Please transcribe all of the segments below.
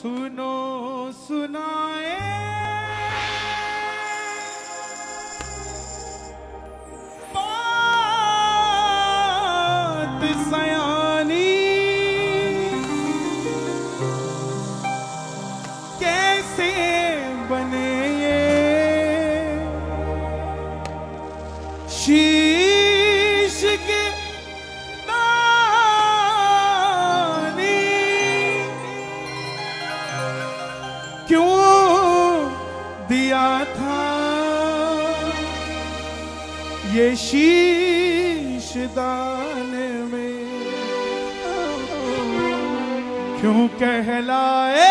सुनो सुनाए बात सयानी, कैसे बने ये शीश के दिया था ये शीश दान में, क्यों कहलाए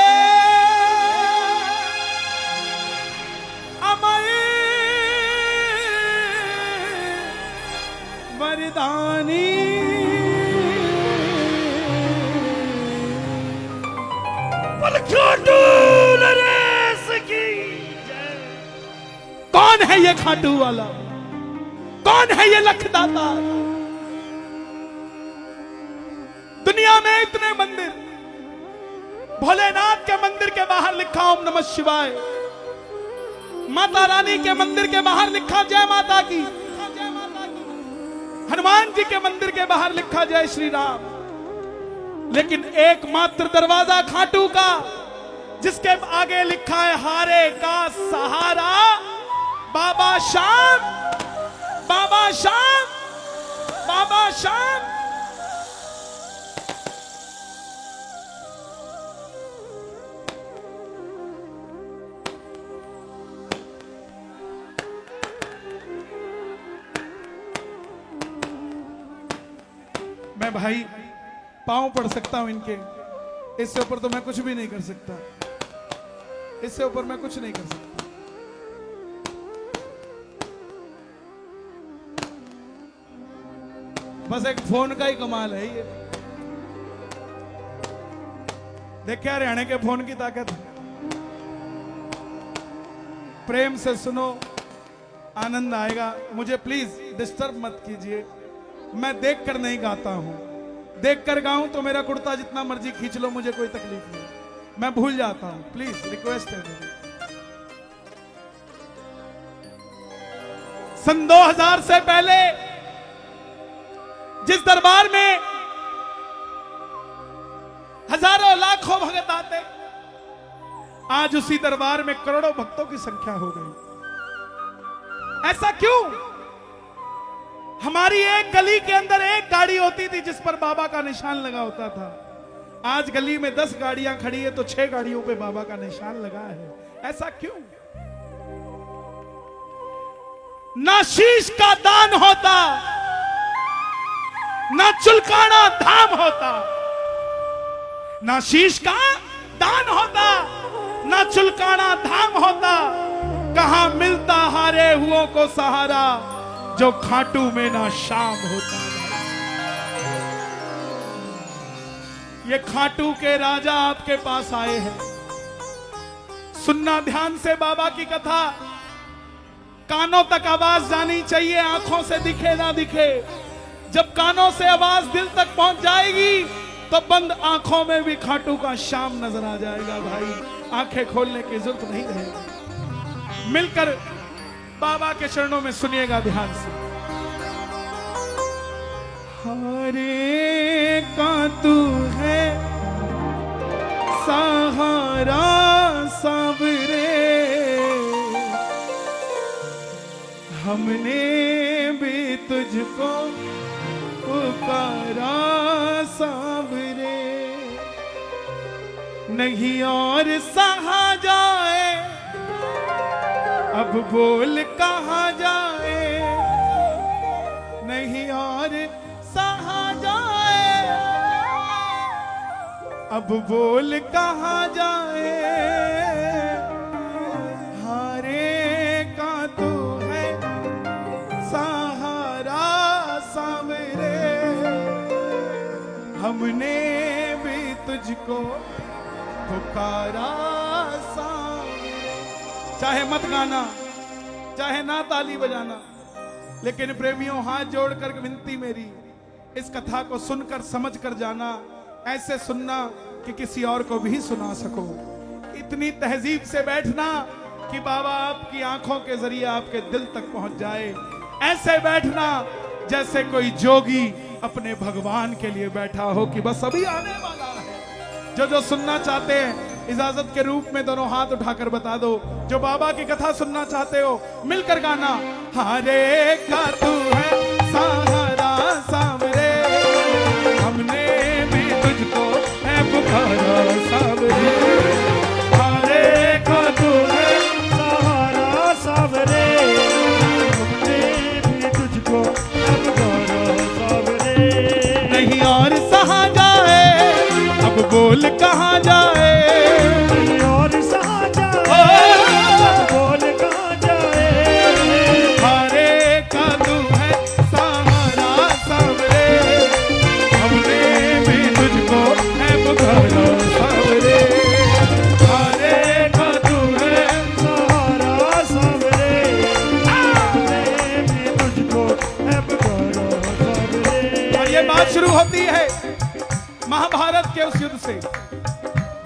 अमर वरदानी। कौन है ये खाटू वाला, कौन है ये लखदाता? दुनिया में इतने मंदिर, भोलेनाथ के मंदिर के बाहर लिखा ओम नमः शिवाय, माता रानी के मंदिर के बाहर लिखा जय माता की, हनुमान जी के मंदिर के बाहर लिखा जय श्री राम, लेकिन एकमात्र दरवाजा खाटू का जिसके आगे लिखा है हारे का सहारा, बाबा श्याम, बाबा श्याम, बाबा श्याम। मैं भाई पांव पड़ सकता हूं इनके, इससे ऊपर तो मैं कुछ भी नहीं कर सकता, इससे ऊपर मैं कुछ नहीं कर सकता। बस एक फोन का ही कमाल है ये। देखिए हरियाणा के फोन की ताकत, प्रेम से सुनो, आनंद आएगा। मुझे प्लीज डिस्टर्ब मत कीजिए, मैं देखकर नहीं गाता हूं, देखकर गाऊं तो मेरा कुर्ता जितना मर्जी खींच लो, मुझे कोई तकलीफ नहीं, मैं भूल जाता हूं। प्लीज रिक्वेस्ट है मेरी। सन 2000 से पहले जिस दरबार में हजारों लाखों भक्त आते, आज उसी दरबार में करोड़ों भक्तों की संख्या हो गई। ऐसा क्यों? हमारी एक गली के अंदर एक गाड़ी होती थी जिस पर बाबा का निशान लगा होता था, आज गली में 10 गाड़ियां खड़ी है तो 6 गाड़ियों पे बाबा का निशान लगा है। ऐसा क्यों? ना शीश का दान होता, ना चुलकाना धाम होता, ना शीश का दान होता, ना चुलकाना धाम होता, कहां मिलता हारे हुओं को सहारा, जो खाटू में ना शाम होता। ये खाटू के राजा आपके पास आए हैं, सुनना ध्यान से बाबा की कथा, कानों तक आवाज जानी चाहिए, आंखों से दिखे ना दिखे। जब कानों से आवाज दिल तक पहुंच जाएगी तो बंद आंखों में भी खाटू का शाम नजर आ जाएगा। भाई आंखें खोलने की जरूरत नहीं रहेगी, मिलकर बाबा के चरणों में सुनिएगा ध्यान से। हारे का तू है सहारा सावरे, हमने भी तुझको पुकारा सावरे, नहीं और सहा जाए, अब बोल कहां जाए, नहीं और सहा जाए, अब बोल कहां जाए। हारे का तू है सहारा सावरे, हमने भी तुझको पुकारा सावरे। चाहे मत गाना, चाहे ना ताली बजाना, लेकिन प्रेमियों हाथ जोड़कर विनती मेरी, इस कथा को सुनकर समझ कर जाना। ऐसे सुनना कि किसी और को भी सुना सको। इतनी तहजीब से बैठना कि बाबा आपकी आंखों के जरिए आपके दिल तक पहुंच जाए। ऐसे बैठना जैसे कोई जोगी अपने भगवान के लिए बैठा हो कि बस अभी आने वाला है। जो सुनना चाहते हैं इजाजत के रूप में दोनों हाथ उठाकर बता दो। जो बाबा की कथा सुनना चाहते हो मिलकर गाना। हरे का तू है सहारा सावरे, हमने भी तुझको है पुकारा सावरे। हरे का तू है सहारा सावरे, हमने भी तुझको है पुकारा सावरे। नहीं और सहा जाए अब बोल कहाँ जाए, नहीं और सहा जाए अब बोल कहाँ जाए। हरे का तू है सहारा सावरे, हमने भी तुझको है पुकारा सावरे। हरे का तू है सहारा सावरे, हमने भी तुझको है पुकारा सावरे। और ये बात शुरू होती है महाभारत के उस युद्ध से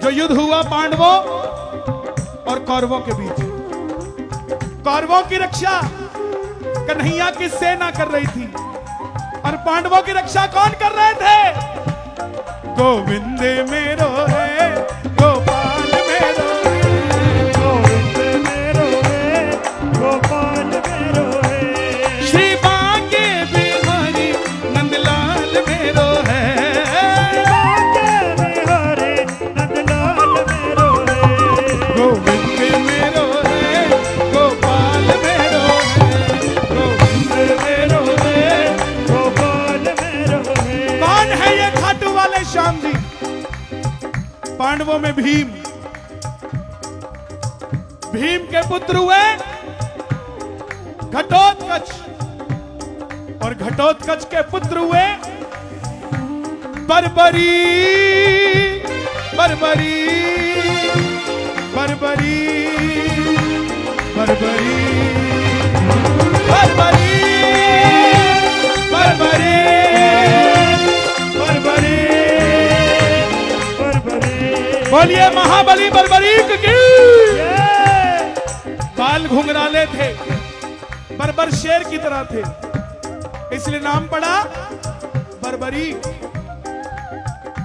जो युद्ध हुआ पांडवों और कौरवों के बीच। कौरवों की रक्षा कन्हैया की सेना कर रही थी और पांडवों की रक्षा कौन कर रहे थे? गोविंद मेरो है गोपाल मेरो है, गोविंद मेरो है गोपाल मेरो है। श्री बांके बिहारी नंदलाल मेरो है, गोविंद मेरो है गोपाल मेरो है, गोविंद मेरो है गोपाल मेरो है। कौन है ये खाटू वाले श्याम जी? पांडवों में भीम, भीम के पुत्र हुए घटोत्कच और घटोत्कच के पुत्र हुए बर्बरी। बर्बरी बर्बरी बर्बरी बर्बरी बर्बरी बर्बरी। बोलिए महाबली बर्बरीक की। बाल घुंघराले थे, बर्बर शेर की तरह थे, इसलिए नाम पड़ा बर्बरी।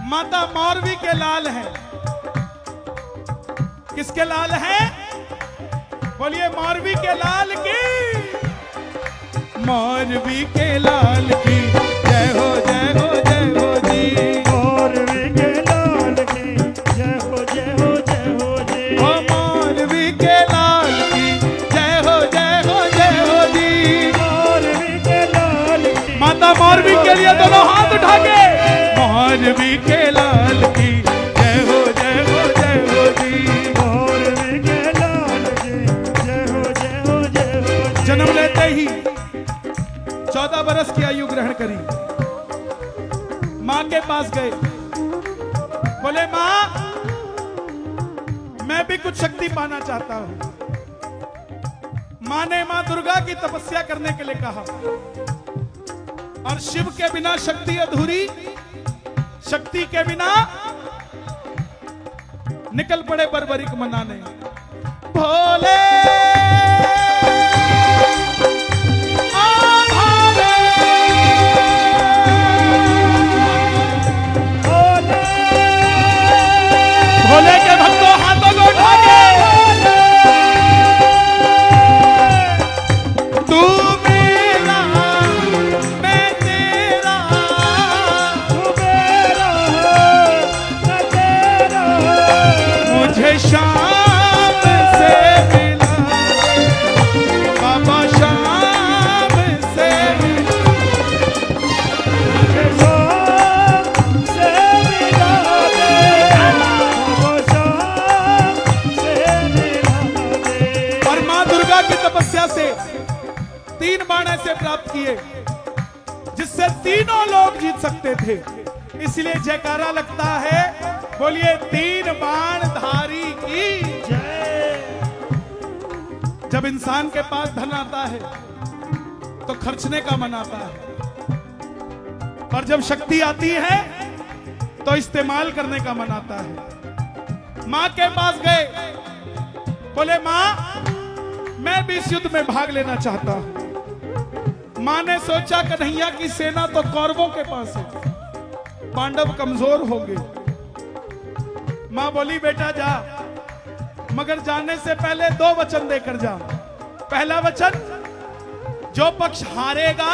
माता मौरवी के लाल हैं। किसके लाल हैं? बोलिए मौरवी के लाल की। मौरवी के लाल की जय हो जय हो जय हो जी। मौरवी के लाल की जय हो जय हो जय हो जी। ओ मौरवी के लाल की जय हो जय हो जय हो जी। मौरवी के लाल की माता मौरवी के लिए दोनों हाथ उठा के मौरवी के लाल की जय हो जय हो जय हो जी। मौरवी के लाल की जय हो जय हो जय हो जी। जन्म लेते ही 14 बरस की आयु ग्रहण करी, मां के पास गए, बोले मां मैं भी कुछ शक्ति पाना चाहता हूं। मां ने मां दुर्गा की तपस्या करने के लिए कहा और शिव के बिना शक्ति अधूरी, शक्ति के बिना निकल पड़े बर्बरिक मनाने। भोले भोले के भक्तों हाथों को उठा के तू मेरा मैं तेरा, तू मेरा मैं तेरा, मुझे शाम से मिला बाबा, शाम से मुझे शाम से मिला दे, वो शाम से मिला दे। और मां दुर्गा की तपस्या से 3 बाण ऐसे प्राप्त किए जिससे तीनों लोग जीत सकते थे। इसलिए जयकारा लगता है, बोलिए 3 बाण धारी की जय। जब इंसान के पास धन आता है तो खर्चने का मन आता है, और जब शक्ति आती है तो तो इस्तेमाल करने का मन आता है। मां के पास गए, बोले मां मैं भी इस युद्ध में भाग लेना चाहता हूं। मां ने सोचा कन्हैया की सेना तो कौरवों के पास है, पांडव कमजोर होंगे। मां बोली बेटा जा, मगर जाने से पहले 2 वचन देकर जा। पहला वचन, जो पक्ष हारेगा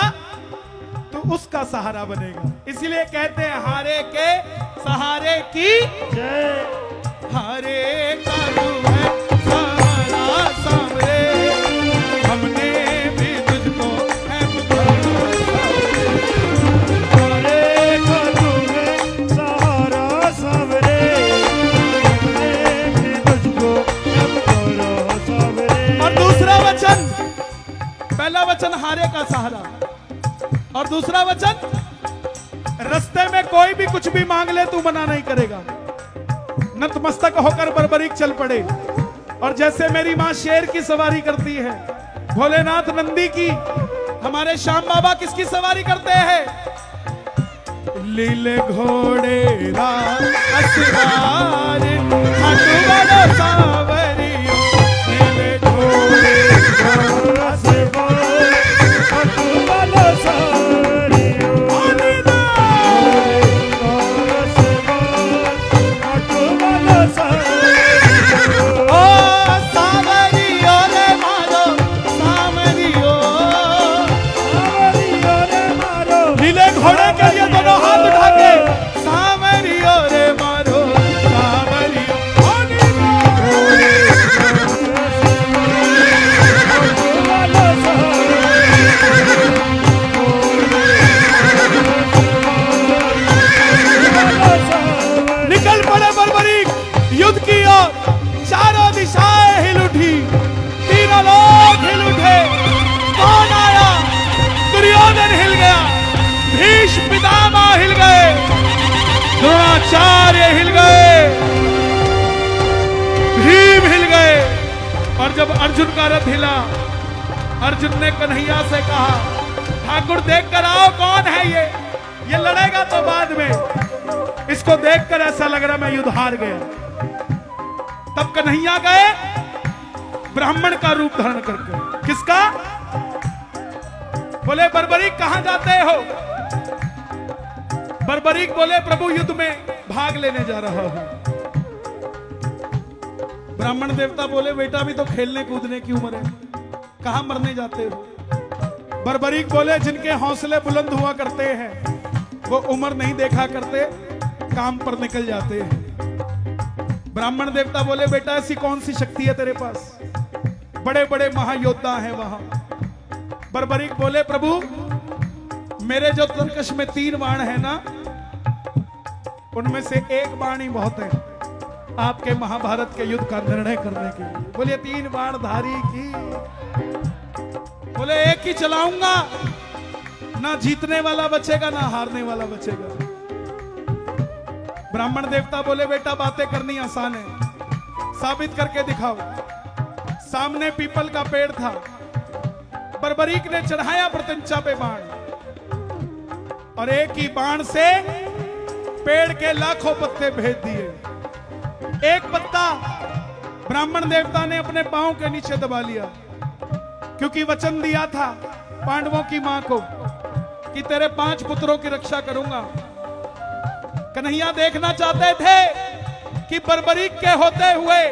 तो उसका सहारा बनेगा। इसलिए कहते हैं हारे के सहारे की जय। हारे का तू है सहारा सामरे, हमने भी तुझको है पुकारा। हारे का तू है सहारा सावरे, हमने भी तुझको है पुकारा सावरे। और दूसरा वचन, पहला वचन हारे का सहारा, और दूसरा वचन रास्ते में कोई भी कुछ भी मांग ले तू मना नहीं करेगा। नतमस्तक होकर बर्बरीक चल पड़े। और जैसे मेरी मां शेर की सवारी करती है, भोलेनाथ नंदी की, हमारे श्याम बाबा किसकी सवारी करते हैं? लीले घोड़े असवार खाटू वाला सावरियो, लीले घोड़े घोड़े के लिए दोनों हाथ उठा के सावरियो रे मारो सावरियो। निकल पड़े बर्बरीक युद्ध की ओर। चारों दिशाएं हिल उठी, तीनों लोग हिल उठे। कौन आया? दुर्योधन हिल गया, भीष्म पितामह हिल गए, द्रोणाचार्य हिल गए, भीम हिल गए। और जब अर्जुन का रथ हिला, अर्जुन ने कन्हैया से कहा ठाकुर देख कर आओ कौन है ये लड़ेगा तो बाद में, इसको देखकर ऐसा लग रहा मैं युद्ध हार गया। तब कन्हैया गए ब्राह्मण का रूप धारण करके। किसका? बोले बर्बरीक कहां जाते हो? बर्बरीक बोले प्रभु युद्ध में भाग लेने जा रहा हूं। ब्राह्मण देवता बोले बेटा अभी तो खेलने कूदने की उम्र है, कहां मरने जाते हो? बर्बरीक बोले जिनके हौसले बुलंद हुआ करते हैं वो उम्र नहीं देखा करते, काम पर निकल जाते हैं। ब्राह्मण देवता बोले बेटा ऐसी कौन सी शक्ति है तेरे पास? बड़े बड़े महायोद्धा हैं वहां। बर्बरीक बोले प्रभु मेरे जो तरकश में 3 बाण है ना, उनमें से 1 बाण ही बहुत है आपके महाभारत के युद्ध का निर्णय करने के लिए। बोले 3 बाण धारी की, बोले 1 ही चलाऊंगा, ना जीतने वाला बचेगा ना हारने वाला बचेगा। ब्राह्मण देवता बोले बेटा बातें करनी आसान है, साबित करके दिखाओ। सामने पीपल का पेड़ था, बर्बरीक ने चढ़ाया प्रत्यंचा पे बाण, और 1 ही बाण से पेड़ के लाखों पत्ते भेज दिए। 1 पत्ता ब्राह्मण देवता ने अपने पांव के नीचे दबा लिया, क्योंकि वचन दिया था पांडवों की मां को कि तेरे 5 पुत्रों की रक्षा करूंगा। कन्हैया देखना चाहते थे कि बर्बरीक के होते हुए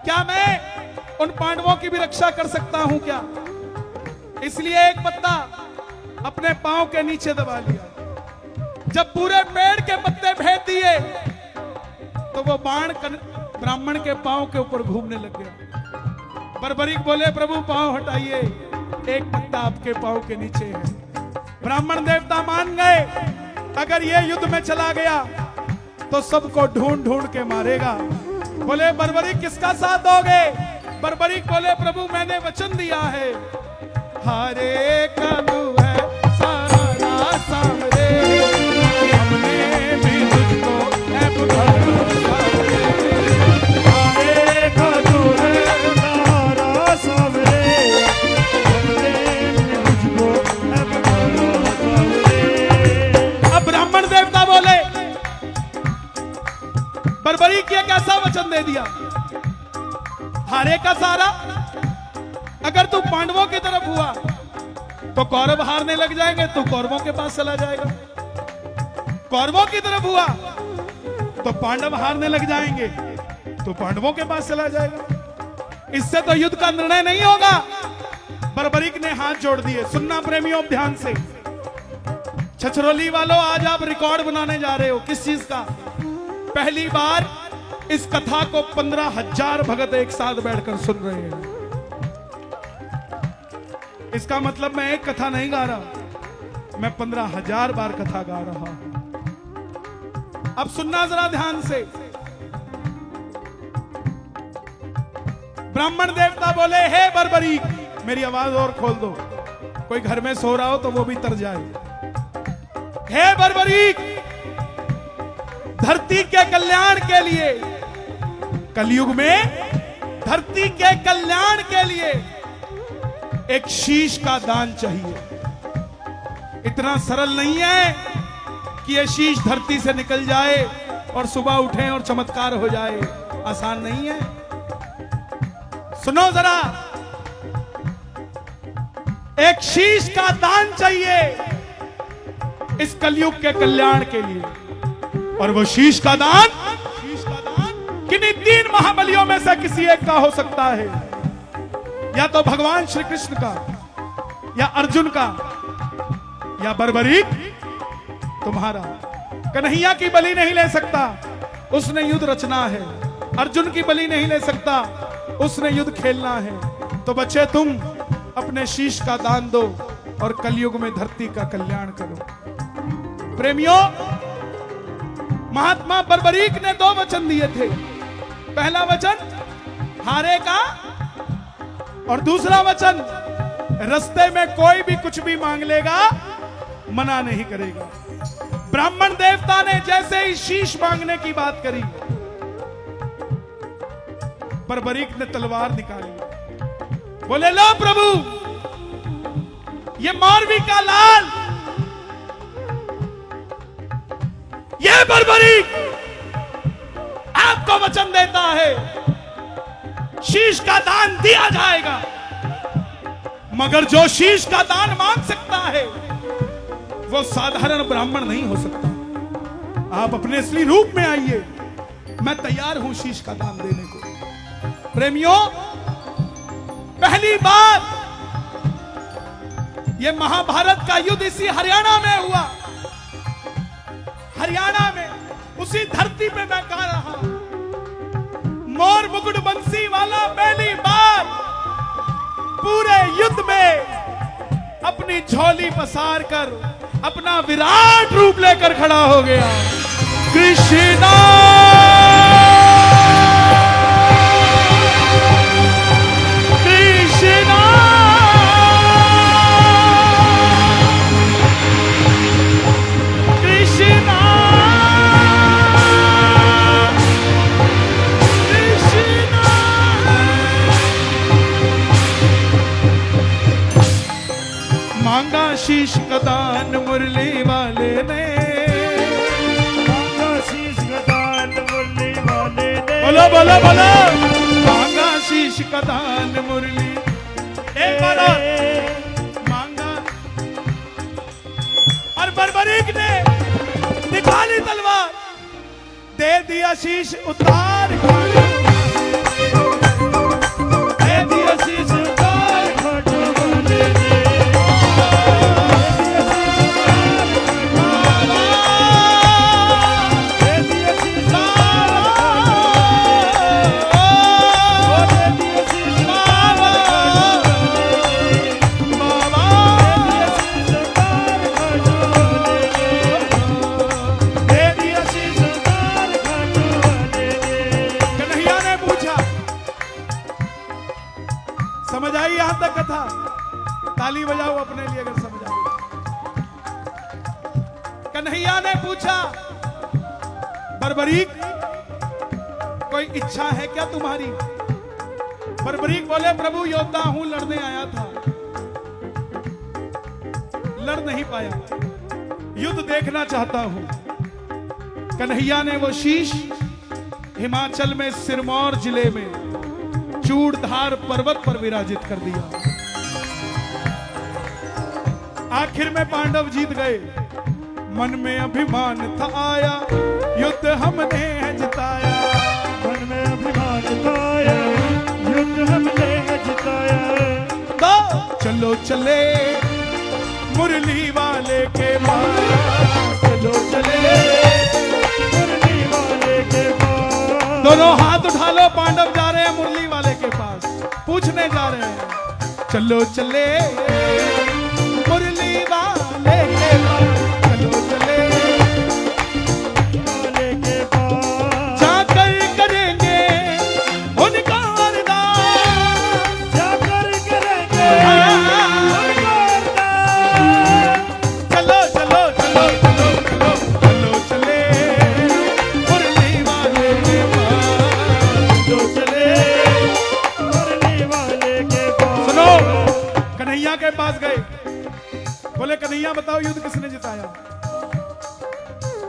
क्या मैं उन पांडवों की भी रक्षा कर सकता हूं क्या? इसलिए 1 पत्ता अपने पांव के नीचे दबा लिया। जब पूरे पेड़ के पत्ते भेज दिए तो वो बाण ब्राह्मण के पांव के ऊपर घूमने लग गया। बर्बरीक बोले प्रभु पांव हटाइए, 1 पत्ता आपके पांव के नीचे है। ब्राह्मण देवता मान गए अगर ये युद्ध में चला गया तो सबको ढूंढ ढूंढ के मारेगा। बोले बर्बरीक किसका साथ दोगे? बर्बरीक बोले प्रभु मैंने वचन दिया है, हारे का तू है सहारा सामरे, हमने भी तुझको है पुकारा। हारे का तू है सहारा सामरे, हमने भी तुझको है पुकारा सामरे। अब ब्राह्मण देवता बोले बर्बरीक एक ऐसा वचन दे दिया, हारे का सारा, अगर तू पांडवों की तरफ हुआ तो कौरव हारने लग जाएंगे, तू कौरवों के पास चला जाएगा। कौरवों की तरफ हुआ तो पांडव हारने लग जाएंगे, तो पांडवों के पास चला जाएगा। इससे तो युद्ध का निर्णय नहीं होगा। बर्बरीक ने हाथ जोड़ दिए। सुनना प्रेमियों ध्यान से, छछरौली वालों, आज आप रिकॉर्ड बनाने जा रहे हो। किस चीज का? पहली बार इस कथा को 15,000 भगत एक साथ बैठकर सुन रहे हैं। इसका मतलब मैं एक कथा नहीं गा रहा, मैं 15,000 बार कथा गा रहा हूं। अब सुनना जरा ध्यान से। ब्राह्मण देवता बोले, हे बर्बरीक, मेरी आवाज और खोल दो, कोई घर में सो रहा हो तो वो भी तर जाए। हे बर्बरीक, धरती के कल्याण के लिए, कलयुग में धरती के कल्याण के लिए एक शीश का दान चाहिए। इतना सरल नहीं है कि यह शीश धरती से निकल जाए और सुबह उठे और चमत्कार हो जाए, आसान नहीं है। सुनो जरा, एक शीश का दान चाहिए इस कलयुग के कल्याण के लिए, और वो शीश का दान किन्हीं 3 महाबलियों में से किसी एक का हो सकता है, या तो भगवान श्री कृष्ण का, या अर्जुन का, या बर्बरीक तुम्हारा। कन्हैया की बलि नहीं ले सकता, उसने युद्ध रचना है। अर्जुन की बलि नहीं ले सकता, उसने युद्ध खेलना है। तो बच्चे, तुम अपने शीश का दान दो और कलयुग में धरती का कल्याण करो। प्रेमियों, महात्मा बर्बरीक ने 2 वचन दिए थे। पहला वचन हारे का, और दूसरा वचन रास्ते में कोई भी कुछ भी मांग लेगा, मना नहीं करेगा। ब्राह्मण देवता ने जैसे ही शीश मांगने की बात करी, बर्बरीक ने तलवार निकाली। बोले, लो प्रभु, ये मौरवी का लाल, ये बर्बरीक आपको वचन देता है, शीश का दान दिया जाएगा। मगर जो शीश का दान मांग सकता है वो साधारण ब्राह्मण नहीं हो सकता। आप अपने असली रूप में आइए, मैं तैयार हूं शीश का दान देने को। प्रेमियों, पहली बार ये महाभारत का युद्ध इसी हरियाणा में हुआ। हरियाणा में, उसी धरती पे मैं गा रहा हूं। मोर मुकुट बंसी वाला पहली बार पूरे युद्ध में अपनी झोली पसार कर अपना विराट रूप लेकर खड़ा हो गया। कृष्णा कृष्णा कृष्णा कृष्णा। मांगा शीश का दान मुरली वाले ने, मांगा शीश का दान मुरली वाले ने। बोलो बोलो बोलो। मांगा शीश का दान मुरली, एक बार और मांगा। और बर्बरीक ने निकाली तलवार, दे दिया शीश उतार, दे दिया शीश उतार खाटू वाले ने। समझ आई यहां तक कथा? ताली बजाओ अपने लिए अगर समझ आई। कन्हैया ने पूछा, बर्बरीक कोई इच्छा है क्या तुम्हारी? बर्बरीक बोले, प्रभु योद्धा हूं, लड़ने आया था, लड़ नहीं पाया, युद्ध देखना चाहता हूं। कन्हैया ने वो शीश हिमाचल में सिरमौर जिले में चूड़धार पर्वत पर विराजित कर दिया। आखिर में पांडव जीत गए। मन में अभिमान था आया, युद्ध हमने है जिताया। मन में अभिमान था आया, युद्ध हमने है जिताया। तो चलो चले मुरली वाले के पास, चलो चले मुरली वाले के पास। दोनों हाथ उठा लो, पांडव जा रहे हैं मुरली वाले के पास, पूछने जा रहे हैं। चलो चले मुरली वाले के पास, चलो चले वाले के पास। जाकर करेंगे उनका अरदास, जाकर करेंगे उनका अरदास। चलो चलो चलो चलो चलो चलो चले मुरली वाले के पास। जो चले मुरली वाले के पास। सुनो, कन्हैया के पास गए, बोले कन्हैया बताओ युद्ध किसने जिताया?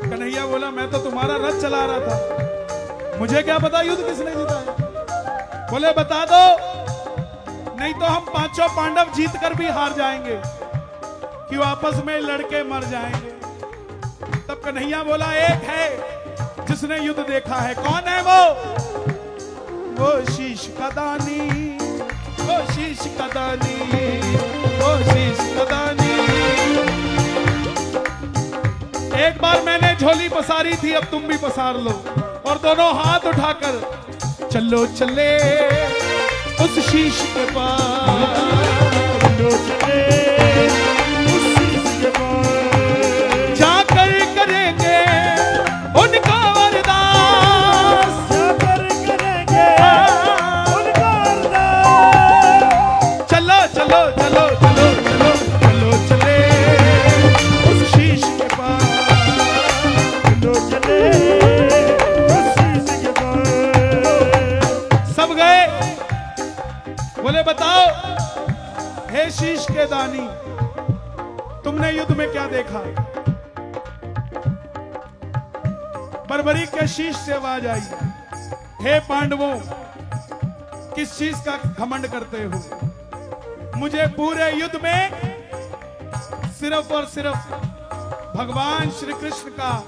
कन्हैया बोला मैं तो तुम्हारा रथ चला रहा था, मुझे क्या पता युद्ध किसने जिताया। बोले बता दो, नहीं तो हम पांचों पांडव जीत कर भी हार जाएंगे, कि आपस में लड़के मर जाएंगे। तब कन्हैया बोला एक है जिसने युद्ध देखा है। कौन है वो शीश का दानी, वो शीश का दानी, वो शीश का दानी। एक बार मैंने झोली पसारी थी, अब तुम भी पसार लो, और दोनों हाथ उठाकर चलो चले उस शीश के पास। जो चले उस शीश के पास। जाकर करेंगे उनका अरदास, जाकर करेंगे उनका अरदास। चलो चलो चलो चलो चलो चलो चले उस शीश के पास। जो चले उस शीश के पास। सब गए। बोले बताओ हे शीश के दानी, तुमने युद्ध में क्या देखा? बर्बरी के शीश से आवाज आई, हे पांडवों, किस चीज का घमंड करते हो? मुझे पूरे युद्ध में सिर्फ और सिर्फ भगवान श्री कृष्ण का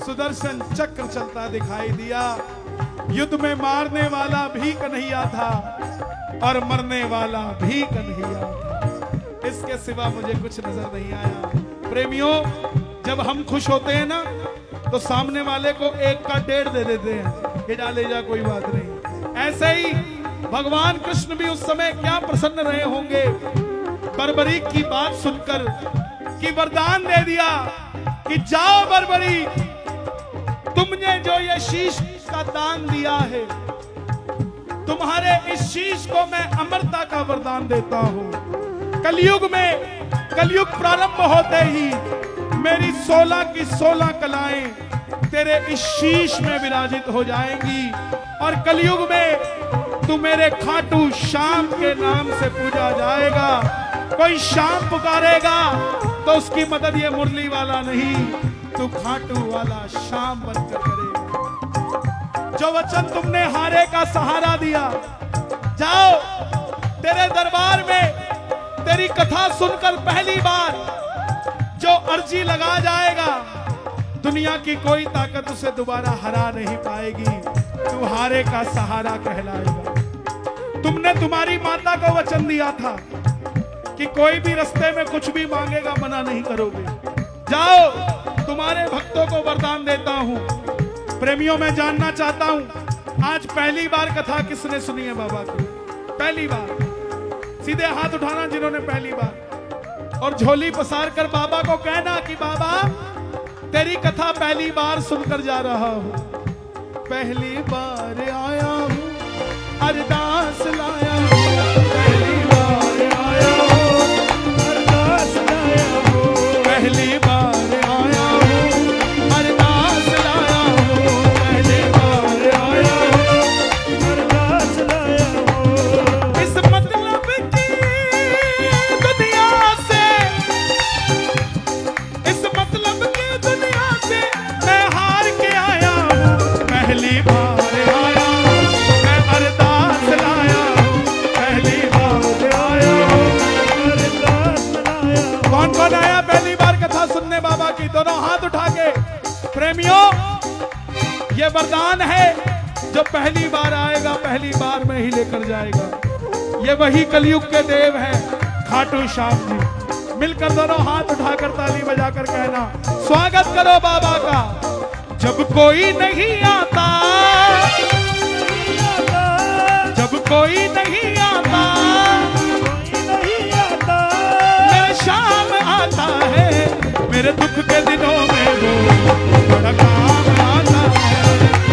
सुदर्शन चक्र चलता दिखाई दिया। युद्ध में मारने वाला भी कन्हैया था और मरने वाला भी कन्हैया था, इसके सिवा मुझे कुछ नजर नहीं आया। प्रेमियों, जब हम खुश होते हैं ना, तो सामने वाले को एक का 1.5 दे देते हैं कि जा ले जा, कोई बात नहीं। ऐसे ही भगवान कृष्ण भी उस समय क्या प्रसन्न रहे होंगे बर्बरी की बात सुनकर, कि वरदान दे दिया कि जाओ बर्बरी, तुमने जो ये शीश का दान दिया है, तुम्हारे इस शीश को मैं अमरता का वरदान देता हूं। कलयुग में, कलयुग प्रारंभ होते ही मेरी 16 की 16 कलाएं तेरे इस शीश में विराजित हो जाएंगी, और कलयुग में तू मेरे खाटू श्याम के नाम से पूजा जाएगा। कोई श्याम पुकारेगा तो उसकी मदद ये मुरली वाला नहीं, तू खाटू वाला श्याम बनकर करेगा। जो वचन तुमने हारे का सहारा दिया, जाओ तेरे दरबार में तेरी कथा सुनकर पहली बार जो अर्जी लगा जाएगा, दुनिया की कोई ताकत उसे दोबारा हरा नहीं पाएगी। तू हारे का सहारा कहलाएगा। तुमने तुम्हारी माता को वचन दिया था कि कोई भी रास्ते में कुछ भी मांगेगा मना नहीं करोगे। जाओ, तुम्हारे भक्तों को वरदान देता हूं। प्रेमियों, मैं जानना चाहता हूं, आज पहली बार कथा किसने सुनी है बाबा की? पहली बार सीधे हाथ उठाना जिन्होंने पहली बार, और झोली पसार कर बाबा को कहना कि बाबा तेरी कथा पहली बार सुनकर जा रहा हूं। पहली बार आया हूं, अरदास लाया हूं, पहली बार आया हूं, अरदास लाया हूं, पहली बार आया हूं, अरदास लाया हूं, पहली बार आया हूं, अरदास लाया हूं। इस मतलब की दुनिया से, इस मतलब की दुनिया से मैं हार के आया हूं, पहली बार दोनों हाथ उठा के। प्रेमियों, ये वरदान है, जो पहली बार आएगा पहली बार में ही लेकर जाएगा। ये वही कलयुग के देव हैं, खाटू श्याम जी। मिलकर दोनों हाथ उठाकर ताली बजाकर कहना, स्वागत करो बाबा का। जब कोई नहीं आता, जब कोई नहीं आता, मेरे शाम आता है, मेरे दुख के दिनों में वो बड़ा काम आता है,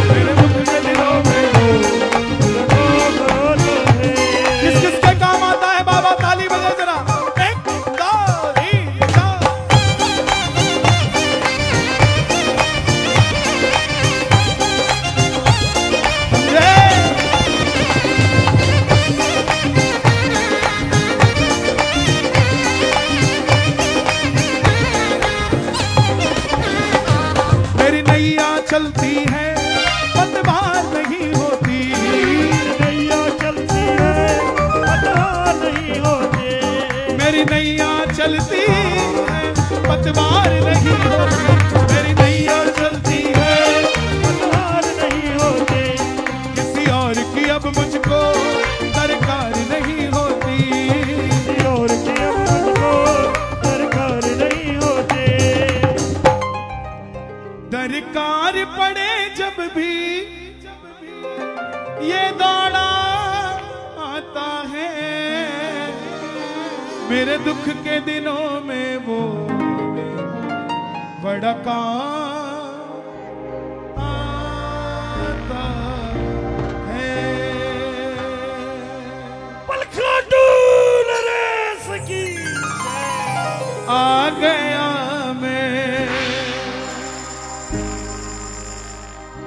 मेरे दुख के दिनों में वो किस किस के काम आता है बाबा? ताली बजाओ जरा। एक, दो, तीन, चार। मेरी नैया चलती है, पतवार नहीं होती। नैया चलती है, पतवार नहीं होती। मेरी नैया चलती है, पतवार नहीं होती। मेरी नैया चलती है, पतवार नहीं होती। किसी और की अब मुझको दरकार नहीं होती। किसी और की अब मुझको दरकार नहीं होती। दरकार पड़े जब भी ये दौड़ा आता है, मेरे दुख के दिनों में वो बड़ा काम आता है। पलखाटू नरेश की आ गया मैं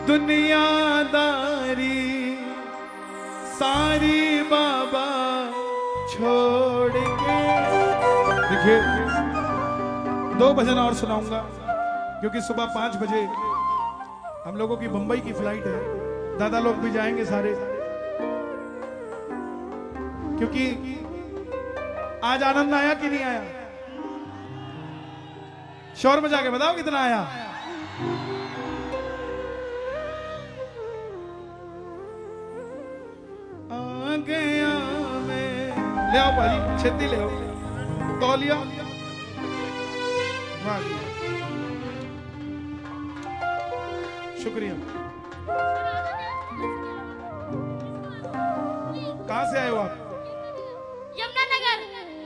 दुनियादारी सारी बाबा छोड़ के। देखिए, 2 भजन और सुनाऊंगा, क्योंकि सुबह 5 बजे हम लोगों की बंबई की फ्लाइट है। दादा लोग भी जाएंगे सारे, क्योंकि आज आनंद आया कि नहीं आया? शोर मचा के बताओ कितना आया। आ गया मैं, ले आओ भाई, छेती ले आओ, तौलिया। वाह, शुक्रिया। कहां से आए हो आप? यमुनानगर।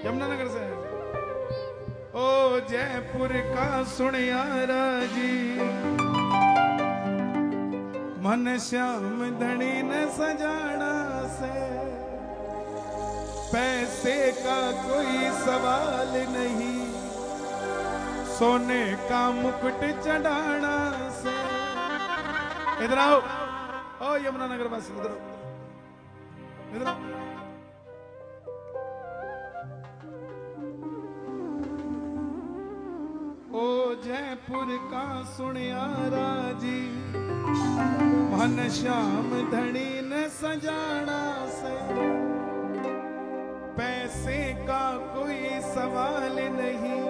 यमुनानगर से आए। ओ जयपुर का सुनियारा जी, मन श्याम धनी न सजाना से, पैसे का कोई सवाल नहीं, सोने का मुकुट चढ़ाना से। इधर आओ, ओ यमुनानगर वासी, इधर आओ, इधर आओ। ओ जयपुर का सुनियारा जी, मन श्याम धनी न सजाना से, पैसे का कोई सवाल नहीं,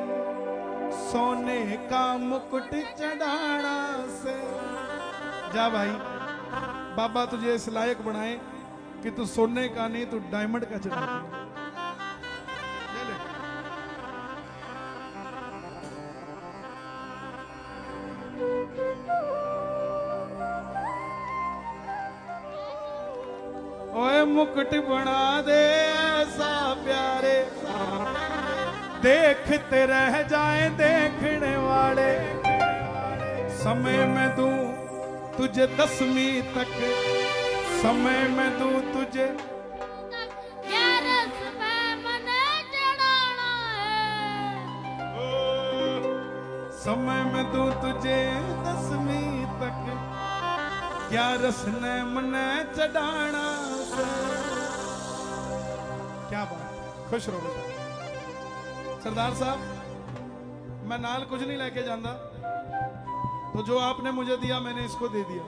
सोने का मुकुट चढ़ाना से। जा भाई, बाबा तुझे इस लायक बनाए कि तू सोने का नहीं, तू डायमंड का चढ़ा। ओए मुकुट बना दे ऐसा प्यारे, देखते रह जाए देखने वाले। समय में दूं तुझे 10वीं तक, समय में दूं तुझे 11 में मने चढ़ाना है। समय में दूं तुझे 10वीं तक, 11 ने मने चढ़ाना से। क्या बात, खुश रहो बेटा। सरदार साहब, मैं नाल कुछ नहीं लेके जाता, तो जो आपने मुझे दिया मैंने इसको दे दिया।